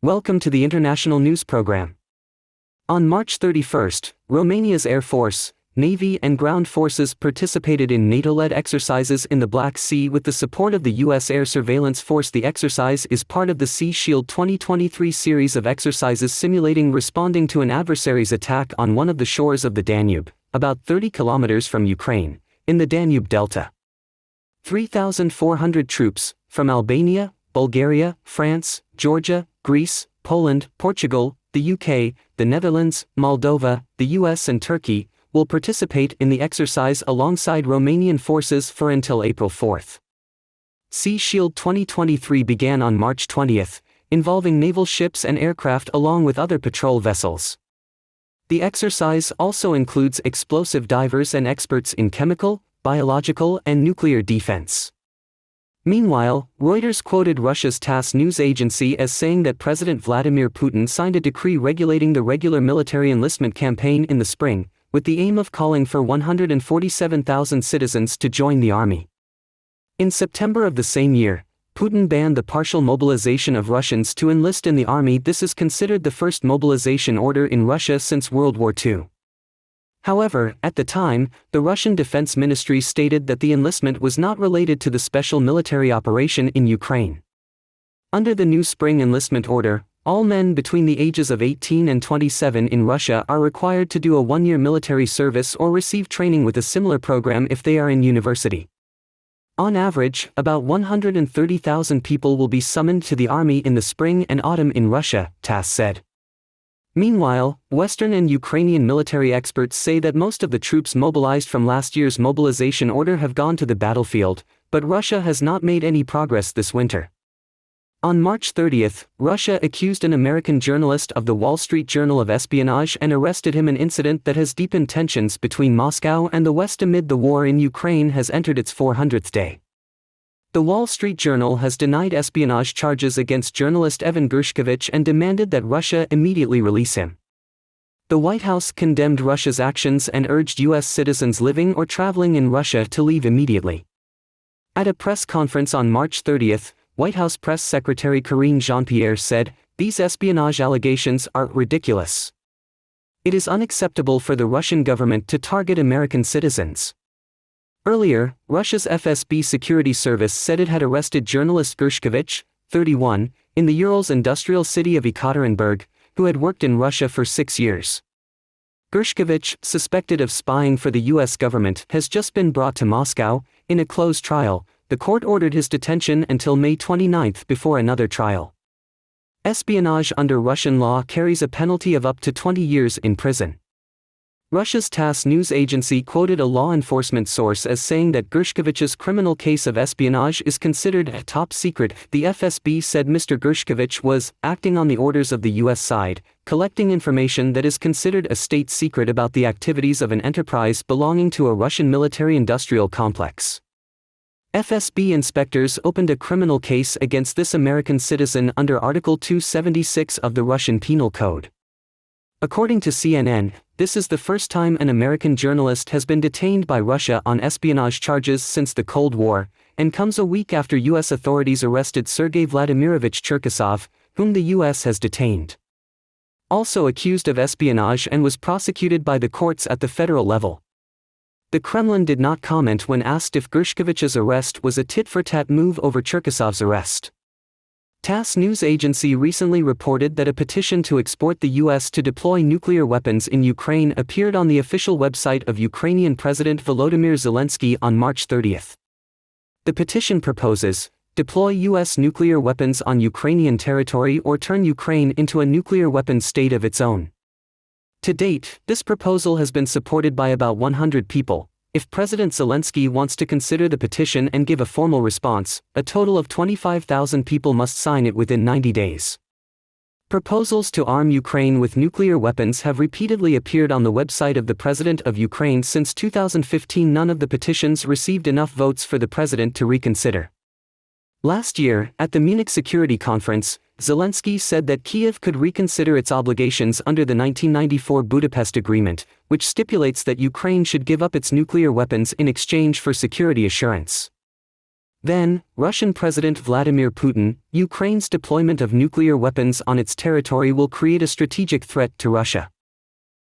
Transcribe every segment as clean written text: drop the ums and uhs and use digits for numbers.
Welcome to the International News Program. On March 31st, Romania's Air Force, Navy and Ground Forces participated in NATO-led exercises in the Black Sea with the support of the U.S. Air Surveillance Force. The exercise is part of the Sea Shield 2023 series of exercises simulating responding to an adversary's attack on one of the shores of the Danube, about 30 kilometers from Ukraine, in the Danube Delta. 3,400 troops, from Albania, Bulgaria, France, Georgia, Greece, Poland, Portugal, the UK, the Netherlands, Moldova, the US and Turkey, will participate in the exercise alongside Romanian forces for until April 4. Sea Shield 2023 began on March 20, involving naval ships and aircraft along with other patrol vessels. The exercise also includes explosive divers and experts in chemical, biological and nuclear defense. Meanwhile, Reuters quoted Russia's TASS news agency as saying that President Vladimir Putin signed a decree regulating the regular military enlistment campaign in the spring, with the aim of calling for 147,000 citizens to join the army. In September of the same year, Putin banned the partial mobilization of Russians to enlist in the army. This is considered the first mobilization order in Russia since World War II. However, at the time, the Russian Defense Ministry stated that the enlistment was not related to the special military operation in Ukraine. Under the new spring enlistment order, all men between the ages of 18 and 27 in Russia are required to do a one-year military service or receive training with a similar program if they are in university. On average, about 130,000 people will be summoned to the army in the spring and autumn in Russia, TASS said. Meanwhile, Western and Ukrainian military experts say that most of the troops mobilized from last year's mobilization order have gone to the battlefield, but Russia has not made any progress this winter. On March 30, Russia accused an American journalist of the Wall Street Journal of espionage and arrested him. An incident that has deepened tensions between Moscow and the West amid the war in Ukraine has entered its 400th day. The Wall Street Journal has denied espionage charges against journalist Evan Gershkovich and demanded that Russia immediately release him. The White House condemned Russia's actions and urged U.S. citizens living or traveling in Russia to leave immediately. At a press conference on March 30, White House Press Secretary Karine Jean-Pierre said, "These espionage allegations are ridiculous. It is unacceptable for the Russian government to target American citizens." Earlier, Russia's FSB security service said it had arrested journalist Gershkovich, 31, in the Urals industrial city of Ekaterinburg, who had worked in Russia for 6 years. Gershkovich, suspected of spying for the U.S. government, has just been brought to Moscow. In a closed trial, the court ordered his detention until May 29 before another trial. Espionage under Russian law carries a penalty of up to 20 years in prison. Russia's TASS news agency quoted a law enforcement source as saying that Gershkovich's criminal case of espionage is considered a top secret. The FSB said Mr. Gershkovich was acting on the orders of the U.S. side, collecting information that is considered a state secret about the activities of an enterprise belonging to a Russian military-industrial complex. FSB inspectors opened a criminal case against this American citizen under Article 276 of the Russian Penal Code. According to CNN, this is the first time an American journalist has been detained by Russia on espionage charges since the Cold War, and comes a week after U.S. authorities arrested Sergei Vladimirovich Cherkasov, whom the U.S. has detained. Also accused of espionage and was prosecuted by the courts at the federal level. The Kremlin did not comment when asked if Gershkovich's arrest was a tit-for-tat move over Cherkasov's arrest. TASS news agency recently reported that a petition to export the U.S. to deploy nuclear weapons in Ukraine appeared on the official website of Ukrainian President Volodymyr Zelensky on March 30. The petition proposes, deploy U.S. nuclear weapons on Ukrainian territory or turn Ukraine into a nuclear weapons state of its own. To date, this proposal has been supported by about 100 people. If President Zelensky wants to consider the petition and give a formal response, a total of 25,000 people must sign it within 90 days. Proposals to arm Ukraine with nuclear weapons have repeatedly appeared on the website of the President of Ukraine since 2015. None of the petitions received enough votes for the President to reconsider. Last year, at the Munich Security Conference, Zelensky said that Kyiv could reconsider its obligations under the 1994 Budapest Agreement, which stipulates that Ukraine should give up its nuclear weapons in exchange for security assurance. Then, Russian President Vladimir Putin, Ukraine's deployment of nuclear weapons on its territory will create a strategic threat to Russia.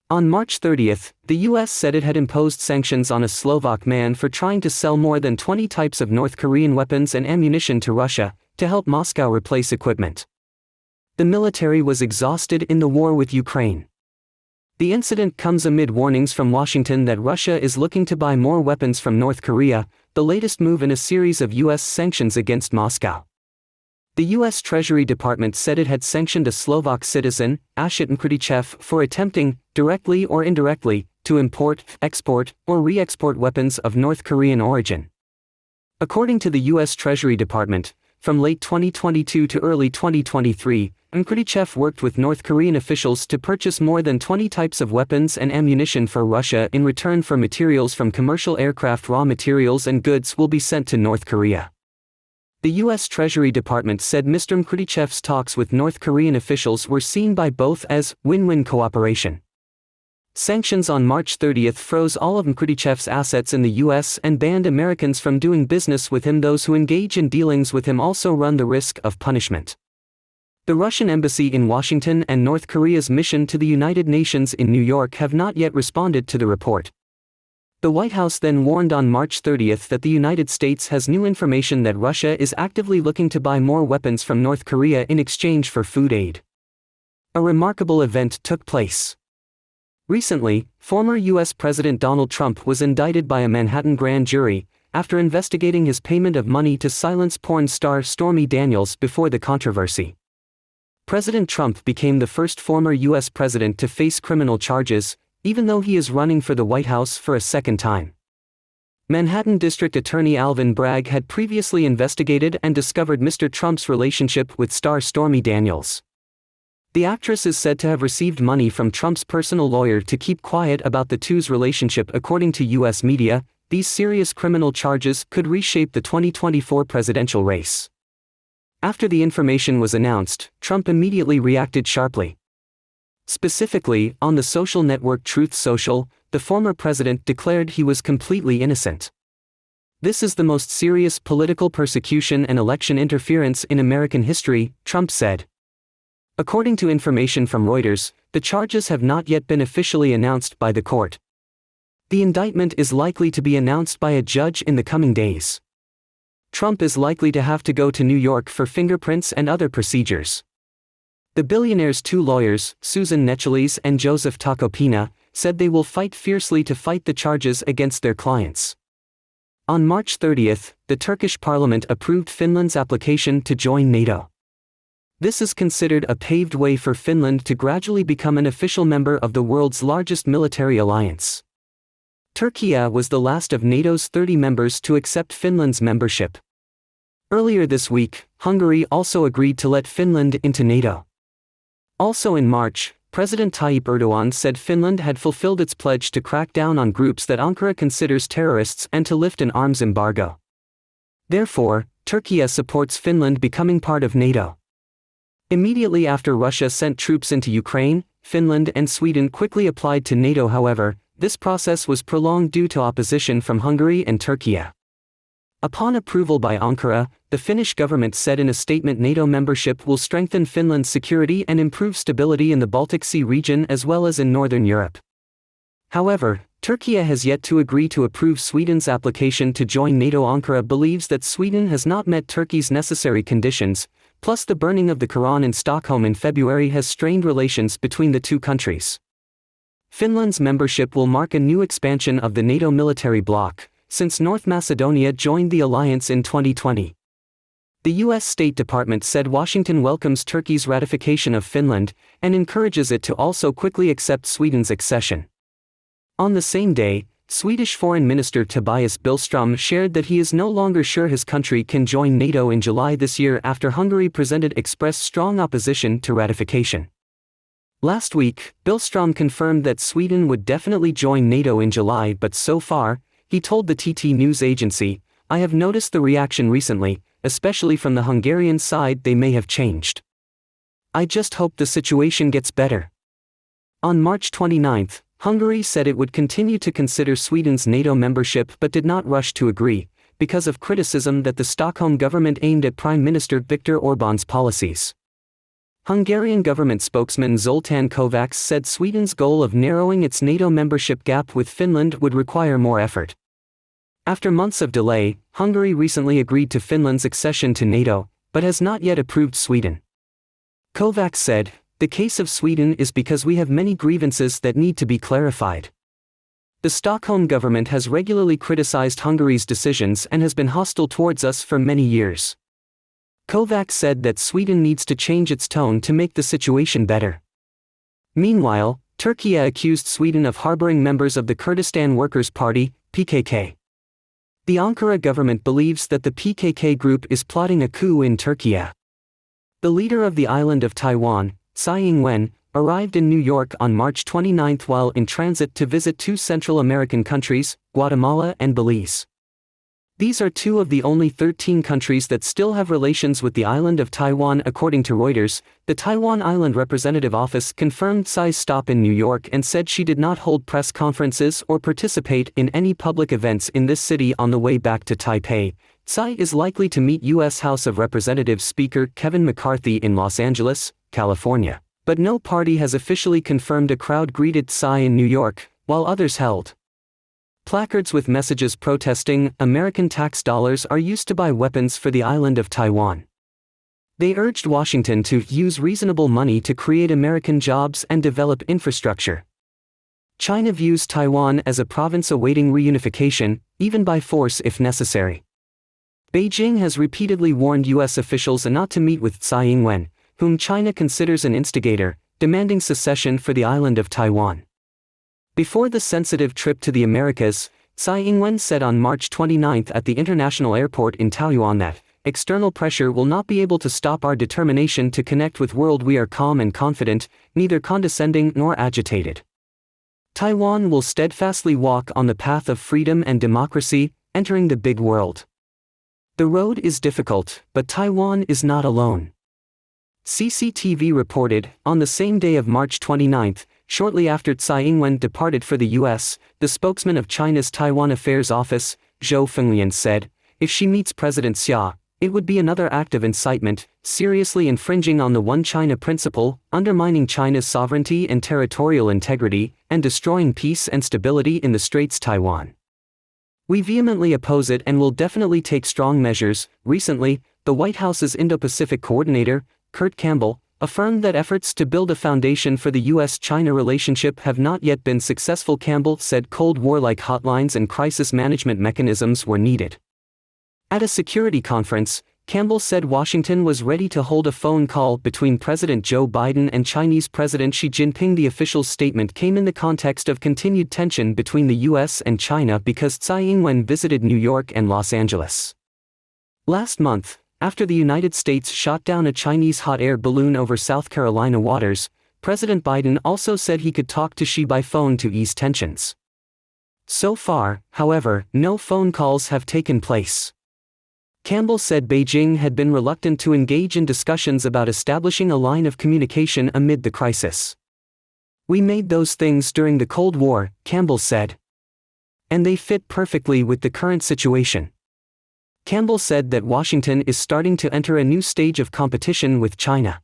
On March 30, the US said it had imposed sanctions on a Slovak man for trying to sell more than 20 types of North Korean weapons and ammunition to Russia, to help Moscow replace equipment. The military was exhausted in the war with Ukraine. The incident comes amid warnings from Washington that Russia is looking to buy more weapons from North Korea, the latest move in a series of US sanctions against Moscow. The US Treasury Department said it had sanctioned a Slovak citizen, Ashit Mkrtchev, for attempting, directly or indirectly, to import, export, or re-export weapons of North Korean origin. According to the US Treasury Department, from late 2022 to early 2023, Mkrtchev worked with North Korean officials to purchase more than 20 types of weapons and ammunition for Russia in return for materials from commercial aircraft. Raw materials and goods will be sent to North Korea. The US Treasury Department said Mr. Mkrtchev's talks with North Korean officials were seen by both as win-win cooperation. Sanctions on March 30 froze all of Mkrtchev's assets in the US and banned Americans from doing business with him. Those who engage in dealings with him also run the risk of punishment. The Russian embassy in Washington and North Korea's mission to the United Nations in New York have not yet responded to the report. The White House then warned on March 30 that the United States has new information that Russia is actively looking to buy more weapons from North Korea in exchange for food aid. A remarkable event took place. Recently, former U.S. President Donald Trump was indicted by a Manhattan grand jury after investigating his payment of money to silence porn star Stormy Daniels before the controversy. President Trump became the first former U.S. president to face criminal charges, even though he is running for the White House for a second time. Manhattan District Attorney Alvin Bragg had previously investigated and discovered Mr. Trump's relationship with star Stormy Daniels. The actress is said to have received money from Trump's personal lawyer to keep quiet about the two's relationship. According to U.S. media, these serious criminal charges could reshape the 2024 presidential race. After the information was announced, Trump immediately reacted sharply. Specifically, on the social network Truth Social, the former president declared he was completely innocent. "This is the most serious political persecution and election interference in American history," Trump said. According to information from Reuters, the charges have not yet been officially announced by the court. The indictment is likely to be announced by a judge in the coming days. Trump is likely to have to go to New York for fingerprints and other procedures. The billionaire's two lawyers, Susan Necheles and Joseph Tacopina, said they will fight fiercely to fight the charges against their clients. On March 30, the Turkish parliament approved Finland's application to join NATO. This is considered a paved way for Finland to gradually become an official member of the world's largest military alliance. Turkey was the last of NATO's 30 members to accept Finland's membership. Earlier this week, Hungary also agreed to let Finland into NATO. Also in March, President Tayyip Erdogan said Finland had fulfilled its pledge to crack down on groups that Ankara considers terrorists and to lift an arms embargo. Therefore, Turkey supports Finland becoming part of NATO. Immediately after Russia sent troops into Ukraine, Finland and Sweden quickly applied to NATO. However, this process was prolonged due to opposition from Hungary and Turkey. Upon approval by Ankara, the Finnish government said in a statement NATO membership will strengthen Finland's security and improve stability in the Baltic Sea region as well as in Northern Europe. However, Turkey has yet to agree to approve Sweden's application to join NATO. Ankara believes that Sweden has not met Turkey's necessary conditions, plus the burning of the Quran in Stockholm in February has strained relations between the two countries. Finland's membership will mark a new expansion of the NATO military bloc, since North Macedonia joined the alliance in 2020. The U.S. State Department said Washington welcomes Turkey's ratification of Finland and encourages it to also quickly accept Sweden's accession. On the same day, Swedish Foreign Minister Tobias Billström shared that he is no longer sure his country can join NATO in July this year after Hungary expressed strong opposition to ratification. Last week, Billström confirmed that Sweden would definitely join NATO in July, but so far, he told the TT news agency, "I have noticed the reaction recently, especially from the Hungarian side. They may have changed. I just hope the situation gets better." On March 29, Hungary said it would continue to consider Sweden's NATO membership but did not rush to agree, because of criticism that the Stockholm government aimed at Prime Minister Viktor Orban's policies. Hungarian government spokesman Zoltán Kovács said Sweden's goal of narrowing its NATO membership gap with Finland would require more effort. After months of delay, Hungary recently agreed to Finland's accession to NATO, but has not yet approved Sweden. Kovács said, "The case of Sweden is because we have many grievances that need to be clarified." The Stockholm government has regularly criticized Hungary's decisions and has been hostile towards us for many years. Kovács said that Sweden needs to change its tone to make the situation better. Meanwhile, Turkey accused Sweden of harboring members of the Kurdistan Workers' Party, PKK. The Ankara government believes that the PKK group is plotting a coup in Turkey. The leader of the island of Taiwan, Tsai Ing-wen, arrived in New York on March 29 while in transit to visit two Central American countries, Guatemala and Belize. These are two of the only 13 countries that still have relations with the island of Taiwan, according to Reuters. The Taiwan Island Representative Office confirmed Tsai's stop in New York and said she did not hold press conferences or participate in any public events in this city on the way back to Taipei. Tsai is likely to meet U.S. House of Representatives Speaker Kevin McCarthy in Los Angeles, California. But no party has officially confirmed a crowd greeted Tsai in New York, while others held placards with messages protesting American tax dollars are used to buy weapons for the island of Taiwan. They urged Washington to use reasonable money to create American jobs and develop infrastructure. China views Taiwan as a province awaiting reunification, even by force if necessary. Beijing has repeatedly warned U.S. officials not to meet with Tsai Ing-wen, whom China considers an instigator, demanding secession for the island of Taiwan. Before the sensitive trip to the Americas, Tsai Ing-wen said on March 29 at the international airport in Taoyuan that, "External pressure will not be able to stop our determination to connect with world. We are calm and confident, neither condescending nor agitated. Taiwan will steadfastly walk on the path of freedom and democracy, entering the big world. The road is difficult, but Taiwan is not alone." CCTV reported, on the same day of March 29, shortly after Tsai Ing-wen departed for the U.S., the spokesman of China's Taiwan Affairs Office, Zhou Fenglian said, "If she meets President Xia, it would be another act of incitement, seriously infringing on the One China principle, undermining China's sovereignty and territorial integrity, and destroying peace and stability in the Straits Taiwan. We vehemently oppose it and will definitely take strong measures." Recently, the White House's Indo-Pacific coordinator, Kurt Campbell, affirmed that efforts to build a foundation for the U.S.-China relationship have not yet been successful. Campbell said Cold War-like hotlines and crisis management mechanisms were needed. At a security conference, Campbell said Washington was ready to hold a phone call between President Joe Biden and Chinese President Xi Jinping. The official statement came in the context of continued tension between the U.S. and China because Tsai Ing-wen visited New York and Los Angeles last month. After the United States shot down a Chinese hot air balloon over South Carolina waters, President Biden also said he could talk to Xi by phone to ease tensions. So far, however, no phone calls have taken place. Campbell said Beijing had been reluctant to engage in discussions about establishing a line of communication amid the crisis. "We made those things during the Cold War," Campbell said. "And they fit perfectly with the current situation." Campbell said that Washington is starting to enter a new stage of competition with China.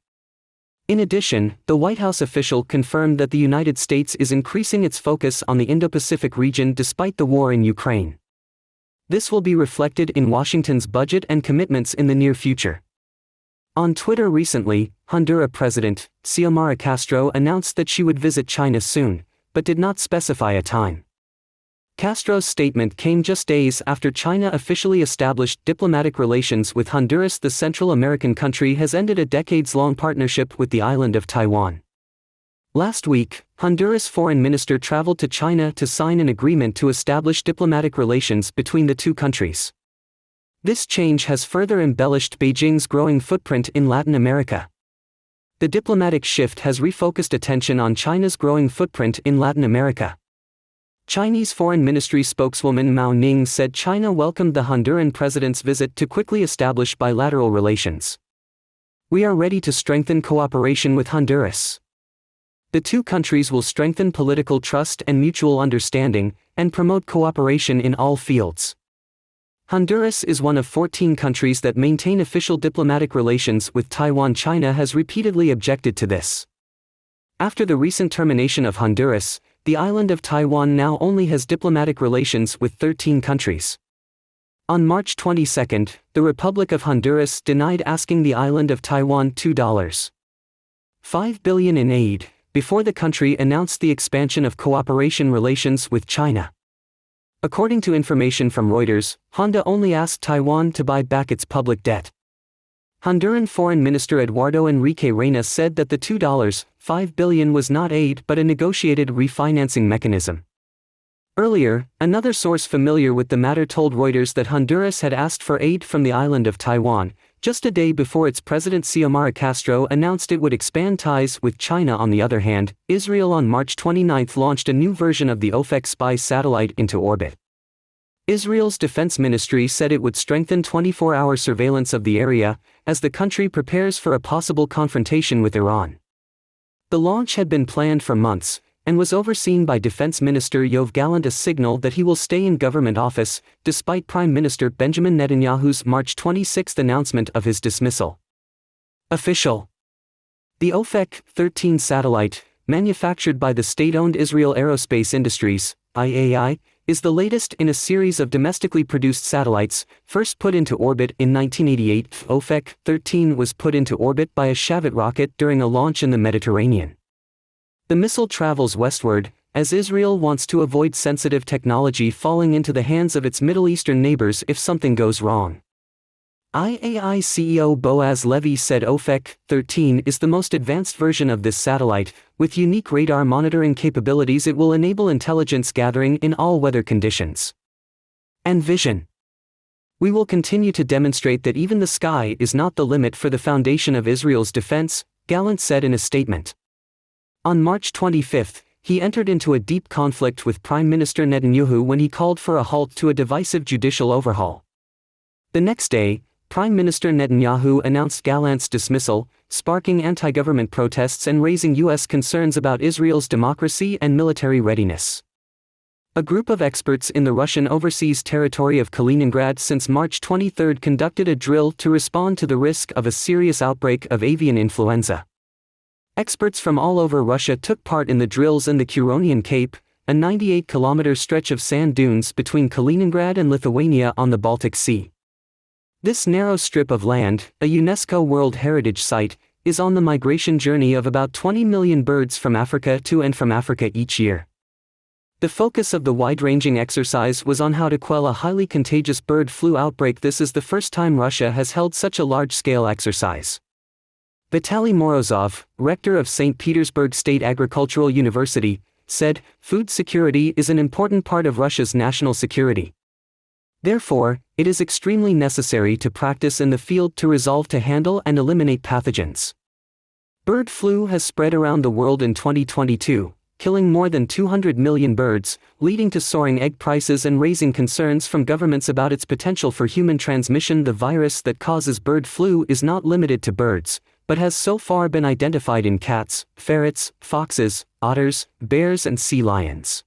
In addition, the White House official confirmed that the United States is increasing its focus on the Indo-Pacific region despite the war in Ukraine. This will be reflected in Washington's budget and commitments in the near future. On Twitter recently, Honduras President Xiomara Castro announced that she would visit China soon, but did not specify a time. Castro's statement came just days after China officially established diplomatic relations with Honduras. The Central American country has ended a decades-long partnership with the island of Taiwan. Last week, Honduras foreign minister traveled to China to sign an agreement to establish diplomatic relations between the two countries. This change has further embellished Beijing's growing footprint in Latin America. The diplomatic shift has refocused attention on China's growing footprint in Latin America. Chinese Foreign Ministry spokeswoman Mao Ning said China welcomed the Honduran president's visit to quickly establish bilateral relations. "We are ready to strengthen cooperation with Honduras. The two countries will strengthen political trust and mutual understanding, and promote cooperation in all fields." Honduras is one of 14 countries that maintain official diplomatic relations with Taiwan. China has repeatedly objected to this. After the recent termination of Honduras, the island of Taiwan now only has diplomatic relations with 13 countries. On March 22, the Republic of Honduras denied asking the island of Taiwan $2.5 billion in aid, before the country announced the expansion of cooperation relations with China. According to information from Reuters, Honda only asked Taiwan to buy back its public debt. Honduran Foreign Minister Eduardo Enrique Reina said that the $2.5 billion was not aid but a negotiated refinancing mechanism. Earlier, another source familiar with the matter told Reuters that Honduras had asked for aid from the island of Taiwan, just a day before its president Xiomara Castro announced it would expand ties with China. On the other hand, Israel on March 29 launched a new version of the OFEC spy satellite into orbit. Israel's defense ministry said it would strengthen 24-hour surveillance of the area, as the country prepares for a possible confrontation with Iran. The launch had been planned for months, and was overseen by Defense Minister Yoav Gallant, a signal that he will stay in government office, despite Prime Minister Benjamin Netanyahu's March 26 announcement of his dismissal. Official. The OFEC-13 satellite, manufactured by the state-owned Israel Aerospace Industries, IAI, is the latest in a series of domestically produced satellites, first put into orbit in 1988. OFEC-13 was put into orbit by a Shavit rocket during a launch in the Mediterranean. The missile travels westward, as Israel wants to avoid sensitive technology falling into the hands of its Middle Eastern neighbors if something goes wrong. IAI CEO Boaz Levy said OFEC-13 is the most advanced version of this satellite. With unique radar monitoring capabilities, it will enable intelligence gathering in all weather conditions. And vision. We will continue to demonstrate that even the sky is not the limit for the foundation of Israel's defense, Gallant said in a statement. On March 25, he entered into a deep conflict with Prime Minister Netanyahu when he called for a halt to a divisive judicial overhaul. The next day, Prime Minister Netanyahu announced Gallant's dismissal, sparking anti-government protests and raising U.S. concerns about Israel's democracy and military readiness. A group of experts in the Russian overseas territory of Kaliningrad since March 23 conducted a drill to respond to the risk of a serious outbreak of avian influenza. Experts from all over Russia took part in the drills in the Curonian Cape, a 98-kilometer stretch of sand dunes between Kaliningrad and Lithuania on the Baltic Sea. This narrow strip of land, a UNESCO World Heritage Site, is on the migration journey of about 20 million birds from Africa to and from Africa each year. The focus of the wide-ranging exercise was on how to quell a highly contagious bird flu outbreak. This is the first time Russia has held such a large-scale exercise. Vitaly Morozov, rector of St. Petersburg State Agricultural University, said, "Food security is an important part of Russia's national security. Therefore, it is extremely necessary to practice in the field to resolve to handle and eliminate pathogens." Bird flu has spread around the world in 2022, killing more than 200 million birds, leading to soaring egg prices and raising concerns from governments about its potential for human transmission. The virus that causes bird flu is not limited to birds, but has so far been identified in cats, ferrets, foxes, otters, bears and sea lions.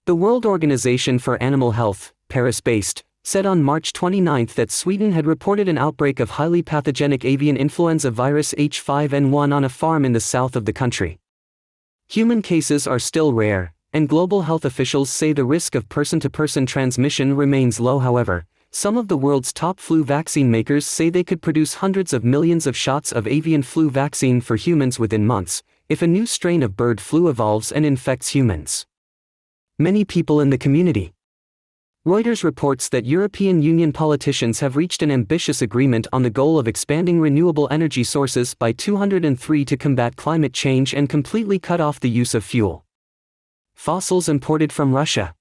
The World Organization for Animal Health, Paris-based, said on March 29 that Sweden had reported an outbreak of highly pathogenic avian influenza virus H5N1 on a farm in the south of the country. Human cases are still rare, and global health officials say the risk of person-to-person transmission remains low. However, some of the world's top flu vaccine makers say they could produce hundreds of millions of shots of avian flu vaccine for humans within months, if a new strain of bird flu evolves and infects humans. Many people in the community. Reuters reports that European Union politicians have reached an ambitious agreement on the goal of expanding renewable energy sources by 2003 to combat climate change and completely cut off the use of fuel fossils imported from Russia.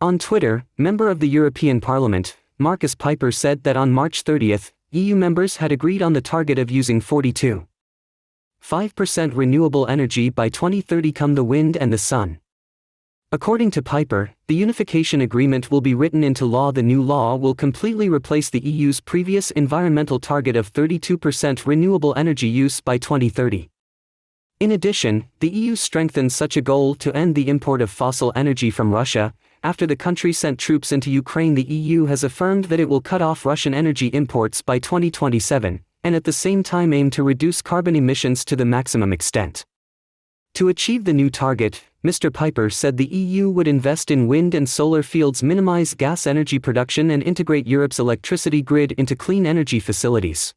On Twitter, member of the European Parliament, Markus Pieper said that on March 30, EU members had agreed on the target of using 42.5% renewable energy by 2030 from the wind and the sun. According to Pieper, the unification agreement will be written into law. The new law will completely replace the EU's previous environmental target of 32% renewable energy use by 2030. In addition, the EU strengthens such a goal to end the import of fossil energy from Russia, after the country sent troops into Ukraine. The EU has affirmed that it will cut off Russian energy imports by 2027, and at the same time aim to reduce carbon emissions to the maximum extent. To achieve the new target, Mr. Piper said the EU would invest in wind and solar fields, minimize gas energy production, and integrate Europe's electricity grid into clean energy facilities.